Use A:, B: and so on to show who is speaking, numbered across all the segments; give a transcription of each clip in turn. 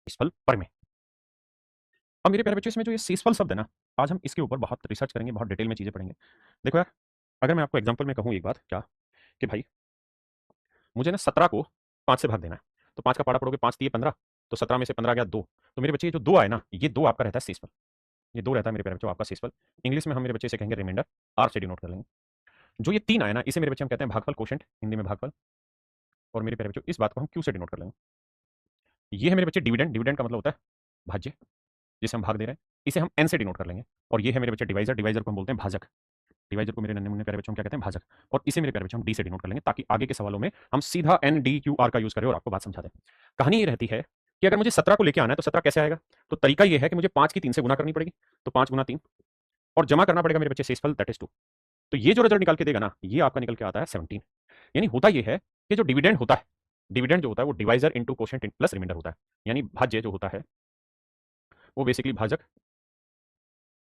A: शेषफल परिमेय। अब मेरे प्यारे बच्चों इसमें जो ये शेषफल शब्द है ना, आज हम इसके ऊपर बहुत रिसर्च करेंगे, बहुत डिटेल में चीज़ें पढ़ेंगे। देखो यार, अगर मैं आपको एग्जांपल में कहूँ एक बात क्या, कि भाई मुझे ना 17 को 5 से भाग देना है। तो 5 का पहाड़ा पढ़ोगे, 5 तिये 15, तो 17 में से 15 गया 2। तो मेरे बच्चे ये जो 2 आए ना, ये 2 आपका रहता है शेषफल। ये 2 रहता है मेरे प्यारे बच्चों आपका शेषफल। इंग्लिश में हम मेरे बच्चे इसे कहेंगे रिमाइंडर, आर से डिनोट कर लेंगे। जो ये 3 आए ना, इसे मेरे बच्चे हम कहते हैं भागफल, क्वोशिएंट हिंदी में भागफल। और मेरे प्यारे बच्चों इस बात को हम क्यू से डिनोट कर लेंगे। ये है मेरे बच्चे डिविडेंड, डिविडेंड का मतलब होता है भाज्य, जिसे हम भाग दे रहे हैं। इसे हम एन से डिनोट कर लेंगे। और ये है मेरे बच्चे डिवाइजर, डिवाइजर को हम बोलते हैं भाजक। डिवाइजर को मेरे नन्हे मुन्ने प्यारे बच्चों हम क्या कहते हैं, भाजक। और इसे मेरे प्यारे बच्चों हम डी से डिनोट कर लेंगे, ताकि आगे के सवालों में हम सीधा एन डी क्यू आर का यूज करें और आपको बात समझा दें। कहानी ये रहती है कि अगर मुझे 17 को लेके आना है तो 17 कैसे आएगा। तो तरीका ये है कि मुझे 5 की 3 से गुना करनी पड़ेगी। तो 5 गुना 3, और जमा करना पड़ेगा मेरे बच्चे शेषफल, दैट इज 2। तो ये जो रिजल्ट निकाल के देगा ना, ये आपका निकल के आता है 17। यानी होता ये है कि जो डिविडेंड होता है, डिविडेंड जो होता है वो divisor into quotient plus remainder होता है। यानी भाज्य जो होता है वो बेसिकली भाजक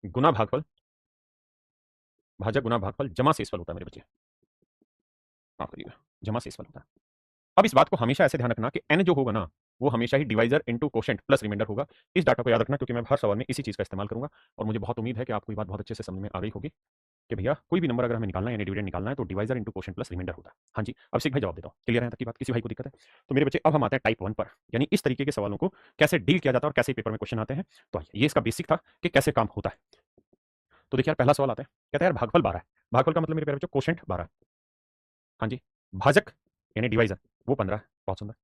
A: गुना भागफल, भाजक गुना भागफल जमा शेषफल होता है मेरे बच्चे। माफ करिएगा, जमा शेषफल होता है। अब इस बात को हमेशा ऐसे ध्यान रखना कि एन जो होगा ना, वो हमेशा ही divisor into quotient plus reminder होगा। इस डाटा को याद रखना, क्योंकि मैं हर सवाल में इसी चीज का इस्तेमाल करूंगा। और मुझे बहुत उम्मीद है कि आपको ये बात बहुत अच्छे से समझ में आ गई होगी कि भैया कोई भी नंबर अगर हमें निकालना है, यानी डिविडेंड निकालना है, तो divisor into quotient plus remainder होता है। हाँ जी, अभिषेक भाई जवाब देता हूँ। क्लियर है तक की बात, किसी भाई को दिक्कत है? तो मेरे बच्चे अब हम आते हैं टाइप 1 पर, यानी इस तरीके के सवालों को कैसे डील किया जाता है और कैसे पेपर में क्वेश्चन आते हैं। तो ये इसका बेसिक था कि कैसे काम होता है। तो देखिए यार, पहला सवाल आता है, कहता है यार भागफल 12 है। भागफल का मतलब मेरे प्यारे बच्चों क्वोशिएंट 12। हाँ जी, भाजक यानी डिवाइजर वो 15 है। बहुत सुंदर।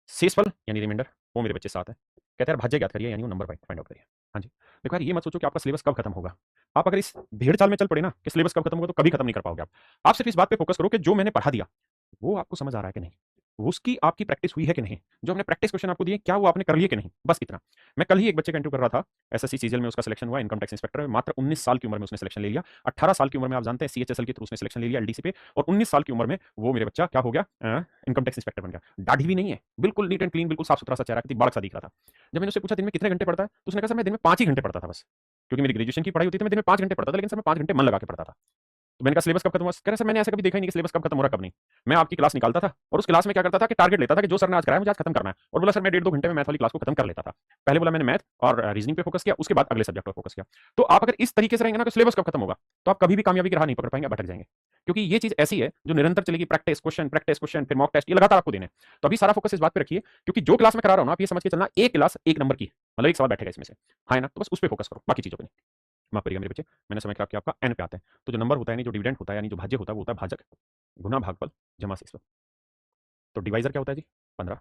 A: शेषफल यानी रिमाइंडर वो मेरे बच्चे 7 है। कहते हैं यार भाज्य ज्ञात करिए, यानी वो नंबर फाइंड आउट करिए। हाँ जी, देखो यार ये मत सोचो कि आपका सिलेबस कब खत्म होगा। आप अगर इस भेड़ चाल में चल पड़े ना कि सिलेबस कब खत्म होगा, तो कभी खत्म नहीं कर पाओगे आप सिर्फ इस बात पे फोकस करो कि जो मैंने पढ़ा दिया वो आपको समझ आ रहा है कि नहीं, उसकी आपकी प्रैक्टिस हुई है कि नहीं, जो हमने प्रैक्टिस क्वेश्चन आपको दिए क्या वो आपने कर लिए कि नहीं, बस इतना। मैं कल ही एक बच्चे का इंटरव्यू कर रहा था, एसएससी सीजीएल में उसका सिलेक्शन हुआ, इनकम टैक्स इंस्पेक्टर में। मात्र 19 साल की उम्र में उसने सिलेक्शन ले लिया। 18 साल की उम्र में आप जानते हैं सीएचएसएल के थ्रू उसने सिलेक्शन ले लिया एलडीसी पे, और 19 साल की उम्र में वो मेरे बच्चा क्या हो गया, इनकम टैक्स इंस्पेक्टर बन गया। दाढ़ी भी नहीं है, बिल्कुल नीट एंड क्लीन, बिल्कुल साफ सुथरा सा चेहरा, कितनी बालक सा दिख रहा था। जब मैंने उससे पूछा दिन में कितने घंटे पढ़ता है, तो उसने कहा सर मैं दिन में 5 ही घंटे पढ़ता था बस, क्योंकि मेरी ग्रेजुएशन की पढ़ाई होती थी, मैं दिन में 5 घंटे पढ़ता था, लेकिन सर मैं 5 घंटे मन लगा के पढ़ता था। तो मैंने कहा सिलेबस कब खत्म हुआ? कह रहे सर मैंने ऐसा कभी देखा ही नहीं कि सिलेबस कब खत्म हो रहा कब नहीं। मैं आपकी क्लास निकालता था और उस क्लास में क्या करता था कि टारगेट लेता था कि जो सर ने आज कराया मुझे आज खत्म करना है, और बोला सर मैं 1.5-2 घंटे में मैथ वाली क्लास को खत्म कर लेता था। पहले बोला मैंने मैथ और रीजनिंग पे फोकस किया, उसके बाद अगले सब्जेक्ट पर फोकस किया। तो आप अगर इस तरीके से रहेंगे ना, तो सिलेबस कब खत्म होगा, तो आप कभी भी कामयाबी की राह नहीं पकड़ पाएंगे, भटक जाएंगे। क्योंकि ये चीज ऐसी है जो निरंतर चलेगी, प्रैक्टिस क्वेश्चन फिर मॉक टेस्ट, ये लगातार आपको देने। तो अभी सारा फोकस इस बात पे रखिए, क्योंकि जो क्लास में करा रहा हूं ना, आप ये समझ के चलना एक क्लास एक नंबर की, मतलब एक सवाल बैठेगा इसमें से। हाँ है ना, तो बस उस पर फोकस करो, बाकी चीजों पर नहीं। माफ करिएगा मेरे बच्चे, मैंने समय खराब किया आपका। एन पे आते हैं। तो जो नंबर होता है, यानी जो डिविडेंड होता है, यानी जो भाज्य होता है, वो होता है भाजक गुना भागफल जमा शेषफल। तो डिवाइजर क्या होता है जी, 15।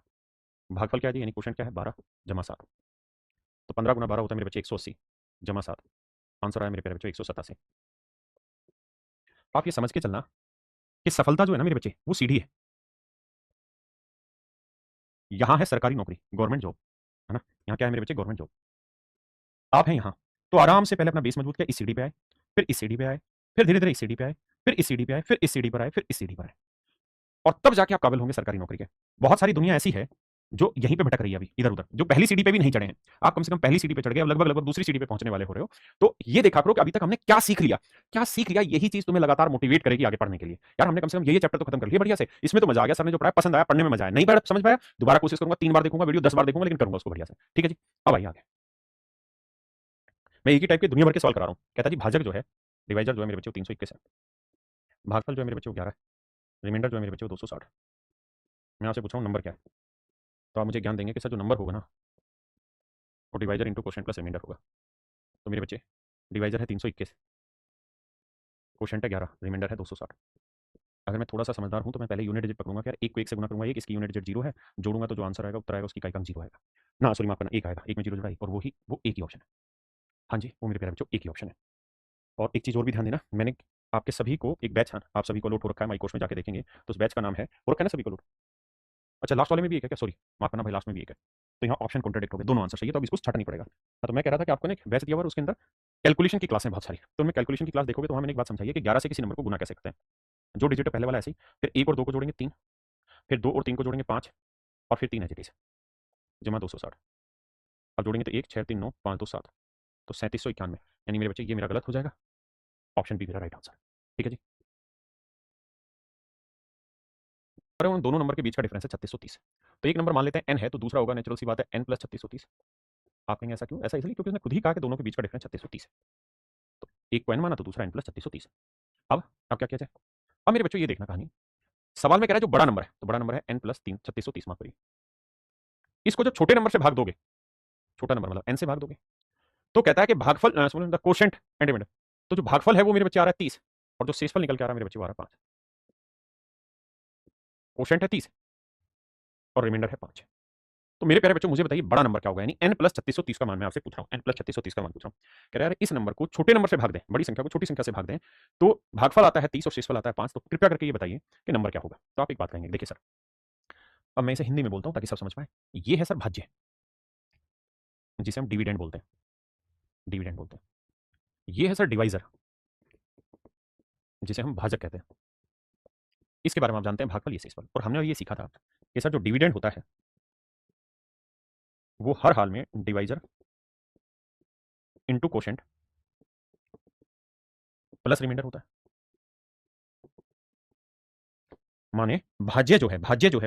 A: भागफल क्या है जी, यानी क्वोशिएंट क्या है, 12 जमा 7। तो 15 गुना 12 होता है मेरे बच्चे 180 जमा 7। आंसर आया मेरे प्यारे बच्चों 187। आप ये समझ के चलना कि सफलता जो है ना मेरे बच्चे, वो सीढ़ी है। यहाँ है सरकारी नौकरी, गवर्नमेंट जॉब, है ना। यहाँ क्या है मेरे बच्चे, गवर्नमेंट जॉब। आप हैं यहाँ, तो आराम से पहले अपना बेस मजबूत किया, इस सीढ़ी पे आए, फिर इस सीढ़ी पे आए, फिर धीरे धीरे इस सीढ़ी पे आए, फिर इस सीढ़ी पे आए, फिर इस सीढ़ी पर आए, फिर इस सीढ़ी पर आए, और तब जाके आप काबिल होंगे सरकारी नौकरी के। बहुत सारी दुनिया ऐसी है जो यहीं पे भटक रही है अभी इधर उधर, जो पहली सीढ़ी पे भी नहीं चढ़े हैं। आप कम से कम पहली सीढ़ी पे चढ़ गए, अब लगभग लगभग दूसरी सीढ़ी पे पहुंचने वाले हो रहे हो। तो ये देखा करो कि अभी तक हमने क्या सीख लिया, क्या सीख लिया। यही चीज तुम्हें लगातार मोटिवेट करेगी आगे पढ़ने के लिए। यार हमने कम से कम ये चैप्टर तो खत्म कर लिया बढ़िया से, इसमें तो मजा आ गया, सर ने जो पढ़ाया पसंद आया, पढ़ने में मजा आया। नहीं पढ़ा समझ पाया, दोबारा कोशिश करूंगा, 3 बार देखूंगा वीडियो, 10 बार देखूंगा, लेकिन करूंगा उसको बढ़िया से। ठीक है जी, अब आइए आगे। मैं एक ही टाइप के दुनिया भर के सवाल करा रहा हूँ। कहता जी भाजक जो है, डिवाइजर जो है मेरे बच्चे 321 है, भागफल जो है मेरे बच्चे 11 है, रिमाइंडर जो है मेरे बच्चे 260। मैं आपसे पूछ रहा हूँ नंबर क्या है। तो आप मुझे ज्ञान देंगे कि सर जो नंबर होगा ना, वो divisor into quotient plus reminder होगा। तो मेरे बच्चे डिवाइजर है 321, क्वोशिएंट है 11, रिमाइंडर है 260। अगर मैं थोड़ा सा समझदार हूँ तो मैं पहले यूनिट डिजिट पकड़ूंगा कि यार एक को एक से गुना करूंगा, एक इसकी यूनिट डिजिट 0 है, जोड़ूंगा तो जो आंसर आएगा उत्तर आएगा उसकी इकाई का अंक 0 आएगा ना, सॉरी माफ करना, एक आएगा, एक में 0 जुड़ा एक, और वो एक ही ऑप्शन है। हाँ जी, वो मेरे प्यारे बच्चों एक ही ऑप्शन है। और एक चीज़ और भी ध्यान देना, मैंने आपके सभी को एक बैच, हाँ आप सभी को लोड हो रखा है, माई कोर्स में जाके देखेंगे तो उस बैच का नाम है, हो रखा है ना सभी को लोड। अच्छा लास्ट वाले में भी एक है क्या, सॉरी माफ करना भाई, लास्ट में भी एक है। तो यहाँ ऑप्शन कॉन्ट्राडिक्ट हो गए, दोनों आंसर सही है, तो अब इसको छाटना नहीं पड़ेगा। हाँ, तो मैं कह रहा था कि आपको ना एक बैच दिया हुआ है, उसके अंदर कैलकुलेशन की क्लास है बहुत सारी। तो मैं कैलकुलेशन की क्लास देखोगे तो वहाँ मैंने एक बात समझाई है कि 11 से किसी नंबर को गुना कैसे करते हैं। जो डिजिट है पहले वाला ऐसे ही, फिर 1 और 2 को जोड़ेंगे 3, फिर 2 और 3 को जोड़ेंगे 5, और फिर 3 एच टी से जमा 260। अब जोड़ेंगे तो 1 6 3 9 5 2 7, तो 3791। यानी मेरे बच्चे ये मेरा गलत हो जाएगा, ऑप्शन बी मेरा राइट आंसर। ठीक है जी। पर उन दोनों नंबर के बीच का डिफरेंस है 3630। तो एक नंबर मान लेते हैं n है, तो दूसरा होगा नेचुरल सी बात है n प्लस 3630। आप कहेंगे ऐसा क्यों? ऐसा इसलिए क्योंकि उसने खुद ही कहा कि दोनों के बीच का डिफरेंस 3630 है। तो एक को n माना तो दूसरा n प्लस 3630। अब क्या किया जाए? अब मेरे बच्चों ये देखना कहानी, सवाल में कह रहा है जो बड़ा नंबर है, तो बड़ा नंबर है n प्लस 3630, माफ करिए। इसको जब छोटे नंबर से भाग दोगे, छोटा नंबर मतलब n से भाग दोगे, तो कहता है कि भागफल द कोशेंट एंड रिमाइंडर, तो जो भागफल है वो मेरे बच्चे आ रहा है 30, और जो शेषफल निकल के आ रहा है मेरे बच्चे वो आ रहा है 5। कोशेंट है 30 और रिमाइंडर है 5। तो मेरे प्यारे बच्चों मुझे बताइए बड़ा नंबर क्या होगा, यानी n प्लस 3630 का मान मैं आपसे पूछ रहा हूं, n प्लस 3630 का मान पूछ रहा हूं। कह रहा है यार इस नंबर को छोटे नंबर से भाग दें, बड़ी संख्या को छोटी संख्या से भाग दें, तो भागफल आता है 30 और शेषफल आता है 5। तो कृपया करके ये बताइए कि नंबर क्या होगा। तो आप एक बात कहेंगे, देखिए सर, अब मैं इसे हिंदी में बोलता हूं ताकि सब समझ पाए। ये है सर भाज्य, जिसे हम डिविडेंड बोलते हैं, डिविडेंड बोलते हैं। ये है सर डिवाइजर, जिसे हम भाजक कहते हैं। इसके बारे में आप जानते हैं भागफल, ये शेषफल। और हमने ये सीखा था कि सर जो डिविडेंड होता है वो हर हाल में divisor into quotient plus remainder होता है। माने भाज्य जो है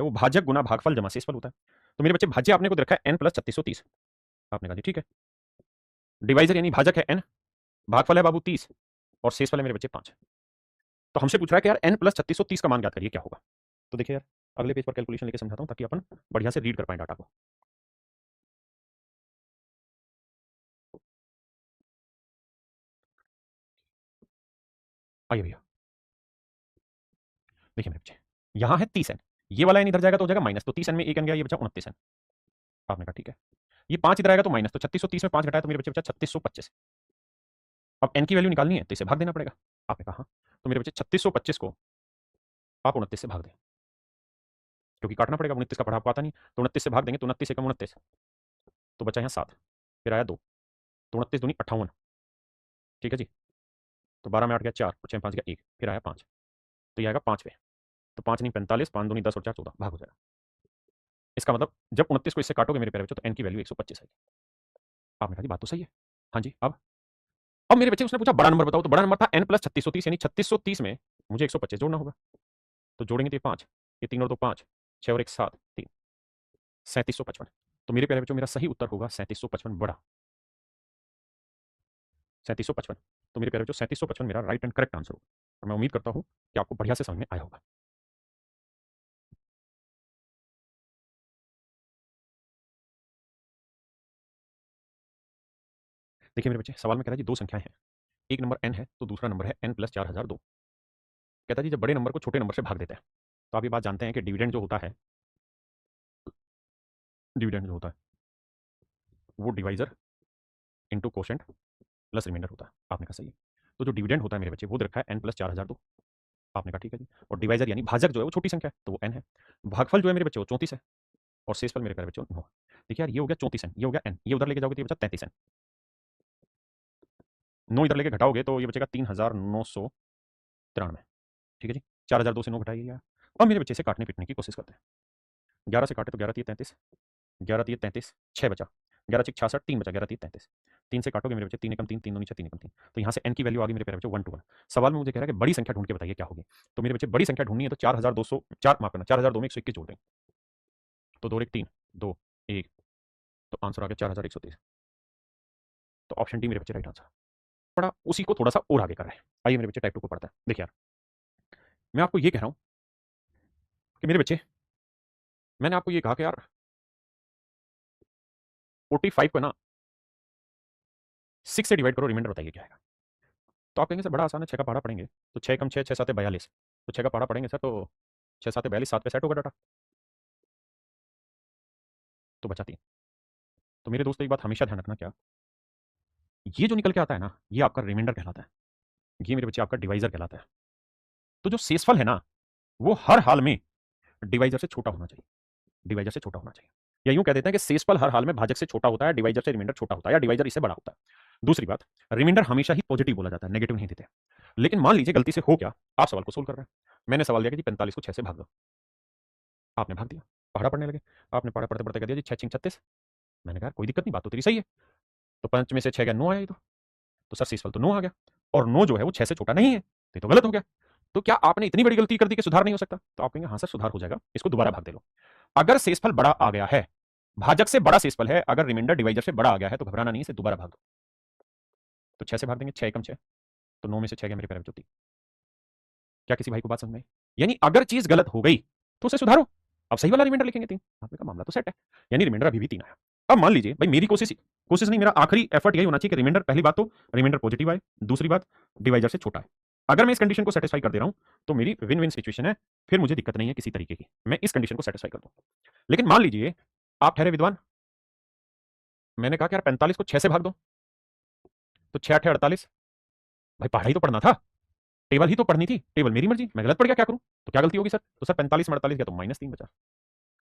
A: वो भाजक गुना भागफल जमा शेषफल होता है। तो मेरे बच्चे भाज्य आपने को रखा है n प्लस 3630, आपने कहा जी ठीक है। डिवाइजर यानी भाजक है n, भागफल है बाबू 30 और शेषफल है मेरे बच्चे 5। तो हमसे पूछ रहा है कि यार n प्लस 3630 का मान ज्ञात करिए, क्या होगा। तो देखिए यार अगले पेज पर कैलकुलेशन लेके समझाता हूं ताकि अपन बढ़िया से रीड कर पाए डाटा को। आइए भैया, देखिए मेरे बच्चे, यहां है 30n, ये वाला n इधर जाएगा तो हो जाएगा माइनस, तो 30n में एक n गया, ये बचा 29n। आपने कहा ठीक है। ये 5 इधर आएगा तो माइनस, तो 3630 में 5 घटाया तो मेरे बच्चे बचा 3625। अब n की वैल्यू निकालनी है तो इसे भाग देना पड़ेगा। आपने कहा हाँ। तो मेरे बच्चे 3625 को आप 29 से भाग दें, क्योंकि काटना पड़ेगा, 29 का पढ़ा आपको आता नहीं, तो 29 से भाग देंगे तो 29 एकम 29, तो बचा यहाँ 7, फिर आया 2, तो 29 दूनी 58, ठीक है जी। तो 12 में 8 गया 4 और 6 5 गया 1, फिर आया 5, तो ये आएगा 5 पे, तो 5 नहीं 45, 5 दूनी 10 और 4 14, भाग हो जाएगा। इसका मतलब जब 29 को इससे काटोगे मेरे प्यारे बच्चों तो n की वैल्यू 125 आएगी। आपने कहा जी बात तो सही है, हाँ जी। अब मेरे बच्चे उसने पूछा बड़ा नंबर बताओ, तो बड़ा नंबर था n प्लस 3630, यानी 3630 में मुझे 125 जोड़ना होगा। तो जोड़ेंगे तो ये 5, ये 3 और 2 5, 6 और 1 7, 3, 3755। तो मेरे प्यारे बच्चों मेरा सही उत्तर होगा 3755 बड़ा, 3755। तो मेरे प्यारे बच्चों 3755 मेरा राइट एंड करेक्ट आंसर होगा, और मैं उम्मीद करता हूं कि आपको बढ़िया से समझ में आया होगा। देखिए मेरे बच्चे, सवाल में कह रहा है जी दो संख्याएं हैं, एक नंबर n है तो दूसरा नंबर है n प्लस 4002। कहता है जी जब बड़े नंबर को छोटे नंबर से भाग देते हैं, तो आप ये बात जानते हैं कि डिविडेंड जो होता है, डिविडेंड जो होता है वो divisor into quotient plus remainder होता है। आपने कहा सही है। तो जो डिविडेंड होता है मेरे बच्चे वो दे रखा है n प्लस 4002। आपने कहा ठीक है जी। और डिवाइजर यानी भाजक जो है वो छोटी संख्या है तो वो n है। भागफल जो है मेरे बच्चे वो 34 है, और शेषफल मेरे प्यारे बच्चों 9 है। देखिए यार ये हो गया 34n, ये हो गया n, ये उधर लेके जाओगे तो ये बचा 33n, 9 इधर लेके घटाओगे तो ये बचेगा 3993। ठीक है जी। 4002 से 9 घटाइए यार। अब मेरे बच्चे से काटने पीटने की कोशिश करते हैं। 11 से काटे तो 11 तीय 33, 11 तीय 33, 6 बचा, 11 छिक 66, 3 बचा, 11 तीय 33। 3 से काटोगे मेरे बच्चे 3 एकम 3, 3 दूनी 6, 3 एकम 3। तो यहाँ से n की वैल्यू आ गई मेरे प्यारे बच्चों 1 to 1। सवाल में मुझे कह रहा है कि बड़ी संख्या ढूंढ के बताइए क्या होगी। तो मेरे बच्चे बड़ी संख्या ढूंढनी है तो 4200, 4 माफ करना, 4002 में 121 जोड़ दें, तो 2 और 1 3, 2 1, तो आंसर आ गया 4130। तो ऑप्शन डी मेरे बच्चे राइट आंसर। पढ़ा उसी को थोड़ा सा और आगे कर रहे हैं। आइए मेरे बच्चे टाइप 2 को पढ़ते हैं। देखिए यार मैं आपको ये कह रहा हूं कि मेरे बच्चे, मैंने आपको ये कहा कि यार 45 को ना 6 से डिवाइड करो, रिमाइंडर बताइए क्या आएगा। तो आप कहेंगे सर बड़ा आसान है, 6 का पहाड़ा पढ़ेंगे, तो 6 कम 6, 6 7 42, तो 6 का पहाड़ा पढ़ेंगे सर, तो 6 7 42, 7 पे सेट होगा डाटा, तो बचा 3। तो मेरे दोस्तों एक बात हमेशा ध्यान रखना, क्या ये जो निकल के आता है ना ये आपका रिमाइंडर कहलाता है, ये मेरे बच्चे आपका डिवाइजर कहलाता है। तो जो शेषफल है ना वो हर हाल में डिवाइजर से छोटा होना चाहिए, डिवाइजर से छोटा होना चाहिए। या यूं कह देते हैं कि शेषफल हर हाल में भाजक से छोटा होता है, डिवाइजर से रिमाइंडर छोटा होता है, या डिवाइजर इससे बड़ा होता है। दूसरी बात, रिमाइंडर हमेशा ही पॉजिटिव बोला जाता है, नेगेटिव नहीं देते। लेकिन मान लीजिए गलती से हो क्या, आप सवाल को सोल्व कर रहे हैं, मैंने सवाल दिया कि जी 45 को 6 से भाग दो, आपने भाग दिया, पढ़ा पढ़ने लगे, आपने पढ़ा पढ़ते पढ़ते कह दिया जी 6 36। मैंने कहा कोई दिक्कत नहीं, बात तो तेरी सही है। तो 5 में से 6 गया 9 आया, ये तो सर शेषफल तो 9 आ गया, और 9 जो है वो 6 से छोटा नहीं है, तो ये तो गलत हो गया। तो क्या आपने इतनी बड़ी गलती कर दी कि सुधार नहीं हो सकता? तो आप कहेंगे हाँ सर सुधार हो जाएगा, इसको दोबारा भाग दे लो। अगर शेषफल बड़ा आ गया है, भाजक से बड़ा शेषफल है, अगर रिमाइंडर डिवाइजर से बड़ा आ गया है तो घबराना नहीं है, इसे दोबारा भाग दो। तो 6 से भाग देंगे, 6 एकम 6, तो 9 में से 6 गया मेरे पैर में चौथी। क्या किसी भाई को बात समझ में आई? यानी अगर चीज गलत हो गई तो उसे सुधारो। अब सही वाला रिमाइंडर लिखेंगे 3, आपने कहा मामला तो सेट है, यानी रिमाइंडर अभी भी 3 आया। अब मान लीजिए भाई मेरी कोशिश कोशिश नहीं, मेरा आखिरी एफर्ट यही होना चाहिए कि रिमाइंडर, पहली बात तो रिमाइंडर पॉजिटिव आए, दूसरी बात डिवाइजर से छोटा है। अगर मैं इस कंडीशन को सेटिस्फाई कर दे रहा हूं तो मेरी विन विन सिचुएशन है, फिर मुझे दिक्कत नहीं है किसी तरीके की, मैं इस कंडीशन को सेटिस्फाई कर दूं। लेकिन मान लीजिए आप ठहरे विद्वान, मैंने कहा कि यार 45 को 6 से भाग दो, तो 6 8 48, भाई पढ़ाई तो पढ़ना था, टेबल ही तो पढ़नी थी, टेबल मेरी मर्जी, मैं गलत पढ़ गया क्या करूं? तो क्या गलती होगी सर? तो सर 45 में 48 गया तो -3 बचा।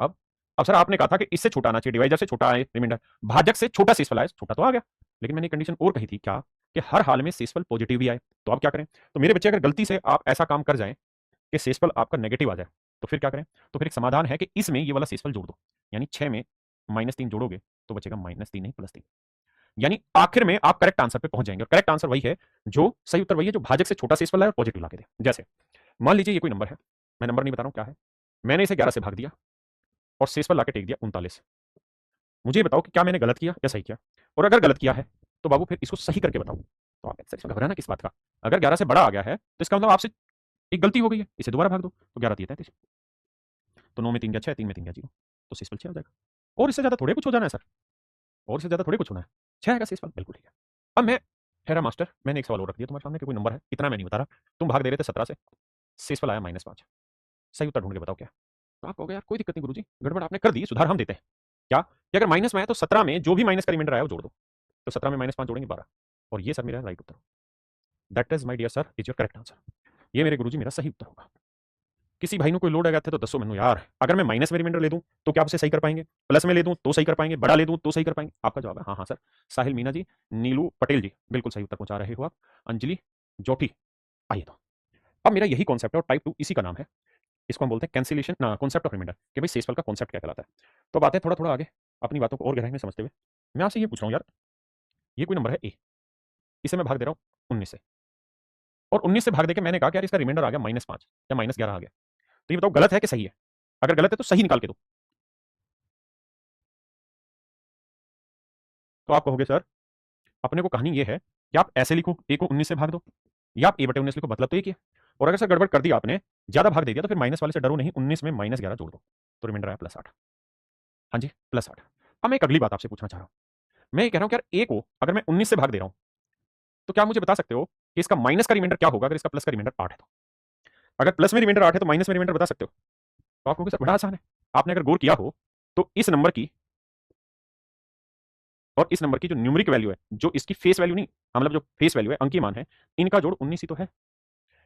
A: अब अब सर आपने कहा था कि इससे छोटा आना चाहिए, डिवाइजर से छोटा आए रिमाइंडर, भाजक से छोटा शेषफल आए, छोटा तो आ गया, लेकिन मैंने कंडीशन और कही थी क्या, कि हर हाल में शेषफल पॉजिटिव भी आए। तो अब क्या करें? तो मेरे बच्चे अगर गलती से आप ऐसा काम कर जाएं कि शेषफल आपका नेगेटिव आ जाए, तो फिर क्या करें? तो फिर एक समाधान है कि इसमें ये वाला शेषफल जोड़ दो, यानी 6 में -3 जोड़ोगे तो बचेगा -3 नहीं +3, यानी आखिर में आप करेक्ट आंसर पे पहुंच जाएंगे। और करेक्ट आंसर वही है, जो सही उत्तर वही है जो भाजक से छोटा शेषफल है और पॉजिटिव ला के दे। जैसे मान लीजिए ये कोई नंबर है, मैं नंबर नहीं बता रहा हूं क्या है, मैंने इसे 11 से भाग दिया और शेषफल लाके टेक दिया 39। मुझे बताओ कि क्या मैंने गलत किया या सही किया? और अगर गलत किया है तो बाबू फिर इसको सही करके बताओ। तो आप इसमें घबराना किस बात का? अगर 11 से बड़ा आ गया है तो इसका मतलब आपसे एक गलती हो गई है, इसे दोबारा भाग दो, तो 11 3 33, तो 9 में 3 गया 6, 3 में 3 गया 0, तो शेषफल 6 हो जाएगा। और इससे ज्यादा थोड़े कुछ हो जाना है सर, और इससे ज्यादा थोड़े कुछ होना है, 6 आएगा शेषफल, बिल्कुल ठीक है। अब मैं ठहरा मास्टर, मैंने एक सवाल और रख दिया तुम्हारे सामने कि कोई नंबर है, इतना मैं नहीं बता रहा, तुम भाग दे रहे थे 17 से, शेषफल आया -5, सही उत्तर ढूंढ के बताओ क्या? तो आप कहोगे यार कोई दिक्कत नहीं गुरुजी, गड़बड़ आपने कर दी, सुधार हम देते हैं। क्या कि अगर माइनस में आया तो 17 में जो भी माइनस का रिमाइंडर आया वो जोड़ दो, तो 17 में -5 जोड़ेंगे 12, और ये सर मेरा राइट उत्तर। That is my dear sir is your correct answer. ये मेरे गुरुजी मेरा सही उत्तर होगा। किसी भाई ने कोई लोड आ गया थे तो दसो मैनू यार, अगर मैं माइनस में रिमाइंडर ले दूं तो क्या आप उसे सही कर पाएंगे? प्लस में ले दूं तो सही कर पाएंगे? बड़ा ले दूं तो सही कर पाएंगे? आपका जवाब है हाँ हाँ सर। साहिल मीना जी, नीलू पटेल जी, बिल्कुल सही उत्तर पहुंचा रहे हो आप। अंजलि जोठी, आइए तो अब मेरा यही कॉन्सेप्ट है और टाइप 2 इसी का नाम है, इसको हम बोलते हैं कैंसिलेशन ना, कॉन्सेप्ट ऑफ रिमाइंडर, कि भाई शेषफल का कॉन्सेप्ट क्या कहलाता है। तो बातें थोड़ा थोड़ा आगे अपनी बातों को और गहराई में समझते हुए मैं आपसे ये पूछ रहा हूँ यार, ये कोई नंबर है ए, इसे मैं भाग दे रहा हूँ 19 से, और 19 से भाग देके मैंने कहा कि यार इसका रिमाइंडर आ गया -5 या -11 आ गया, तो ये बताओ गलत है कि सही है? अगर गलत है तो सही निकाल के दो। तो आप कहोगे सर अपने को कहानी ये है कि आप ऐसे लिखो ए को 19 से भाग दो, या आप ए/19 लिखो, मतलब तो एक ही है। और अगर सर गड़बड़ कर दिया आपने, ज्यादा भाग दे दिया, तो फिर माइनस वाले से डरो नहीं, 19 में -11 जोड़ दो, तो रिमाइंडर आया +8। हाँ जी +8। अब मैं एक अगली बात आपसे पूछना चाह रहा हूं, मैं ये कह रहा हूं कि यार ए को अगर मैं 19 से भाग दे रहा हूं तो क्या मुझे बता सकते हो कि इसका माइनस का रिमाइंडर क्या होगा अगर इसका प्लस का रिमाइंडर 8 है? तो अगर प्लस में रिमाइंडर 8 है तो माइनस में रिमाइंडर बता सकते हो? तो आप कहोगे सर बड़ा आसान है, आपने अगर गौर किया हो तो इस नंबर की और इस नंबर की जो न्यूमेरिक वैल्यू है, जो इसकी फेस वैल्यू नहीं, मतलब जो फेस वैल्यू है, अंकीय मान है, इनका जोड़ 19 ही तो है,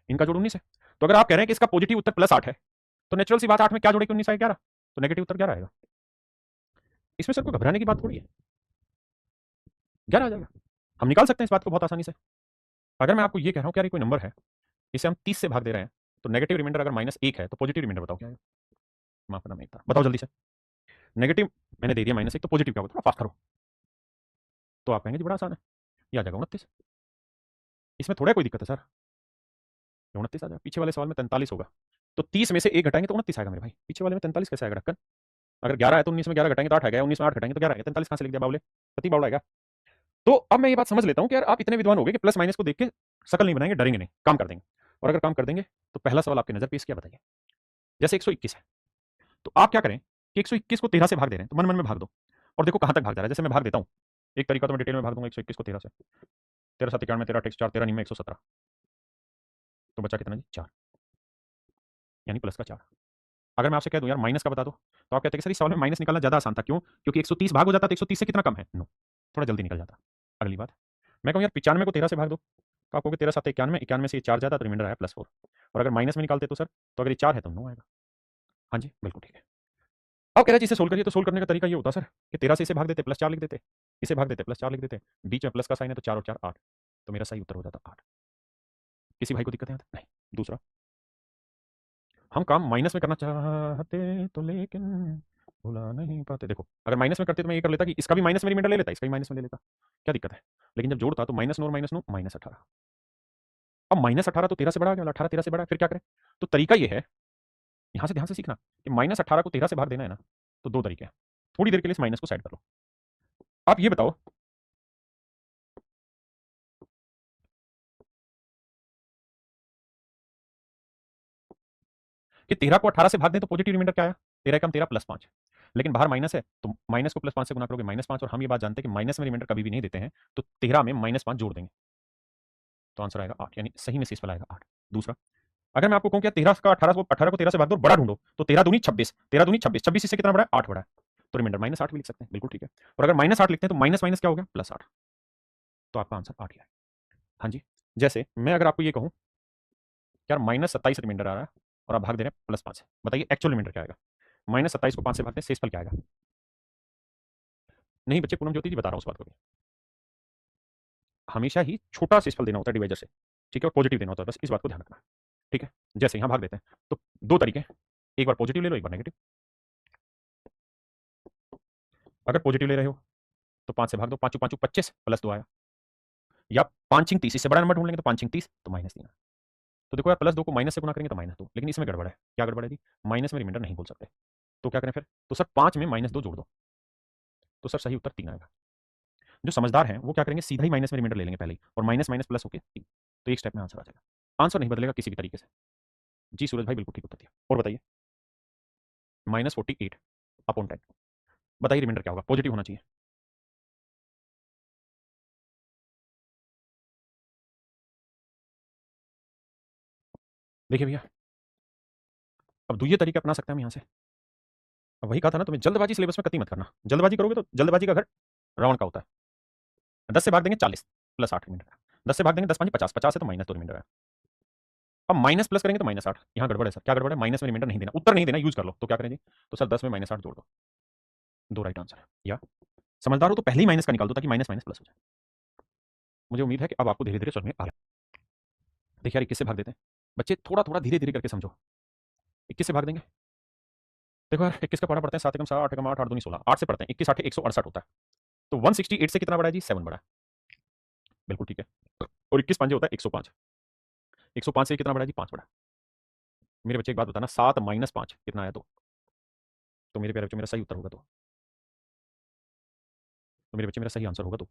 A: इनका जोड़ 19 है। तो अगर आप कह रहे हैं कि इसका पॉजिटिव उत्तर +8 है, तो नेचुरल सी बात 8 में क्या जोड़े कि 19 आए 11, तो नेगेटिव उत्तर 11 आएगा। इसमें सर कोई घबराने की बात थोड़ी है, 11 आ जाएगा, हम निकाल सकते हैं इस बात को बहुत आसानी से। अगर मैं आपको ये कह रहा हूं कि यार ये कोई नंबर है, इसे हम 30 से भाग दे रहे हैं, तो नेगेटिव रिमाइंडर अगर -1 है तो पॉजिटिव रिमाइंडर बताओ क्या है? माफ करना, 1 था, बताओ जल्दी से। नेगेटिव मैंने दे दिया -1, तो पॉजिटिव क्या होगा? थोड़ा फास्ट करो। तो आप कहेंगे जी बड़ा आसान है, ये आ जाएगा 29। इसमें थोड़ा कोई दिक्कत है सर, 29 आ जाएगा, पीछे वाले सवाल में 43 होगा, तो 30 में से 1 घटाएंगे तो 29 आएगा मेरे भाई, पीछे वाले में 43 कैसे आएगा ढक्कन? अगर 11 है तो 19 में 11 घटाएंगे तो 8 आएगा, 19 में 8 घटाएंगे तो 11 आएगा, 43 कहां से लिख दिया बावले, सती बावड़ा आएगा। तो अब मैं ये बात समझ लेता हूं कि यार आप इतने विद्वान हो गए कि प्लस माइनस को देख के शकल नहीं बनाएंगे, डरेंगे नहीं, काम कर देंगे। और अगर काम कर देंगे तो पहला सवाल आपकी नजर पेश किया, बताइए। जैसे 121 है, तो आप क्या करें कि 121 को 13 से भाग दे रहे हैं, तो मन मन में भाग दो और देखो कहां तक भाग जा रहा है। जैसे मैं भाग देता हूं, एक तरीका तो मैं डिटेल में भाग दूंगा 121 को 13 से, 13 7 91, 13 8 4, 13 9 में 117, तो बचा कितना जी 4, यानी प्लस का 4। अगर मैं आपसे कह दूं यार माइनस का बता दो, तो आप कहते हैं कि सर इस सवाल में माइनस निकालना ज्यादा आसान था, क्यों? क्योंकि 130 भाग हो जाता तो 130 से कितना कम है, नो, थोड़ा जल्दी निकल जाता। अगली बात, मैं कहूँ यार 95 को 13 से भाग दो, तो आप कहोगे 13 7 91, 91 से ये 4 जाता तो रिमाइंडर आया +4। और अगर माइनस में निकालते तो सर, तो अगर ये 4 है तो 9 आएगा। हाँ जी बिल्कुल ठीक है। अब कह रहा है जिसे सोल्व करिए, तो सोल्व करने का तरीका ये होता सर कि 13 से इसे भाग देते +4 लिख देते, इसे भाग देते +4 लिख देते, बीच में प्लस का साइन है तो 4 और 4 8, तो मेरा सही उत्तर हो जाता 8। किसी भाई को दिक्कत है यहाँ तक? नहीं। दूसरा, हम काम माइनस में करना चाहते तो लेकिन भुला नहीं पाते। देखो अगर माइनस में करते तो मैं ये कर लेता कि इसका भी माइनस में रिमाइंडर ले लेता, इसका भी माइनस में ले लेता, क्या दिक्कत है? लेकिन जब जोड़ता तो -9 और -9 -18, अब -18 तो 13 से बड़ा आ गया, 18 13 से बड़ा है, फिर क्या करें? तो तरीका ये है, यहाँ से ध्यान से सीखना कि -18 को 13 से भाग देना है ना, तो 2 तरीके हैं। थोड़ी देर के लिए इस माइनस को साइड कर लो। आप ये बताओ कि 13 को 18 से भाग दें तो पॉजिटिव रिमाइंडर क्या आया? 13 एकम 13 प्लस 5। लेकिन बाहर माइनस है, तो माइनस को प्लस 5 से गुना करोगे -5, और हम ये बात जानते हैं कि माइनस में रिमाइंडर कभी भी नहीं देते हैं, तो 13 में -5 जोड़ देंगे, तो आंसर आएगा 8, यानी सही में शेषफल आएगा 8। दूसरा, अगर मैं आपको कहूं कि 13 का 18 को 13 से भाग दो, बड़ा ढूंढो, तो 13 दूनी 26, 13 दूनी 26, 26 इससे कितना बड़ा है? 8 बड़ा है, तो रिमाइंडर -8 भी लिख सकते हैं, बिल्कुल ठीक है। और अगर -8 लिखते हैं तो माइनस माइनस क्या हो गया? +8, तो आपका आंसर 8 ही है। हाँ जी, जैसे मैं अगर आपको ये कहूं यार -27 रिमाइंडर आ रहा है और आप भाग दे रहे हैं +5 से, बताइए एक्चुअल रिमाइंडर क्या आएगा? -27 को 5 से भागते हैं, शेषफल क्या आएगा? नहीं बच्चे, पूनम ज्योति जी बता रहा हूँ उस बात को भी। हमेशा ही छोटा शेषफल देना होता है डिवाइजर से, ठीक है, और पॉजिटिव देना होता है, बस इस बात को ध्यान रखना। ठीक है, जैसे यहाँ भाग देते हैं तो 2 तरीके, एक बार पॉजिटिव ले लो, एक बार नेगेटिव। अगर पॉजिटिव ले रहे हो तो 5 से भाग दो, 5 5 25 +2 आया, या 5 छिंग 30, इससे बड़ा नंबर ढूंढ लेंगे तो 5 छिंग 30 तो -3। तो देखो यार, +2 को माइनस से गुना करेंगे तो -2, लेकिन इसमें गड़बड़ है। क्या गड़बड़ है जी? माइनस में रिमाइंडर नहीं बोल सकते, तो क्या करें फिर? तो सर 5 में -2 जोड़ दो, तो सर सही उत्तर 3 आएगा। जो समझदार हैं वो क्या करेंगे, सीधा ही माइनस में रिमाइंडर ले लेंगे पहले ही, और माइनस माइनस प्लस होके 3, तो एक स्टेप में आंसर आ जाएगा। आंसर नहीं बदलेगा किसी भी तरीके से। जी सूरज भाई, बिल्कुल ठीक उत्तर दिया। और बताइए, -48 अपॉन 10, बताइए रिमाइंडर क्या होगा? पॉजिटिव होना चाहिए। देखिए भैया, अब दुइये तरीके अपना सकते हैं हम यहाँ से। अब वही कहा था ना तुम्हें, जल्दबाजी सिलेबस में कतई मत करना, जल्दबाजी करोगे तो जल्दबाजी का घर रावण का होता है। 10 से भाग देंगे 40 +8 रिमाइंडर, 10 से भाग देंगे 10 5 50, 50 है तो -2 रिमाइंडर है। अब माइनस प्लस करेंगे तो -8, यहाँ गड़बड़ है सर। क्या गड़बड़ है? माइनस में रिमाइंडर नहीं देना, उत्तर नहीं देना, यूज कर लो, तो क्या करें जी? तो सर 10 में -8 जोड़ दो, 2 राइट आंसर है। या समझदार हो तो पहले ही माइनस का निकाल दो, ताकि माइनस माइनस प्लस हो जाए। मुझे उम्मीद है कि अब आपको धीरे धीरे समझ में आ गया। देखिए यार, 21 से भाग देते हैं बच्चे, थोड़ा थोड़ा धीरे धीरे करके समझो। 21 से भाग देंगे, देखो यार 21 का पढ़ा पढ़ते हैं, 7 एकम 7, 8 एकम 8, 8 दूनी 16, 8 से पढ़ते हैं, 21 8 168 होता है, तो 168 से कितना बड़ा है जी? 7 बड़ा है, बिल्कुल ठीक है। और 21 पंजे होता है 105, 105 से कितना बड़ा है जी? 5 बड़ा है। मेरे बच्चे एक बात बताना, 7 -5 कितना आया? तो मेरे प्यारे बच्चे मेरा सही उत्तर होगा, तो मेरे बच्चे मेरा सही आंसर होगा तो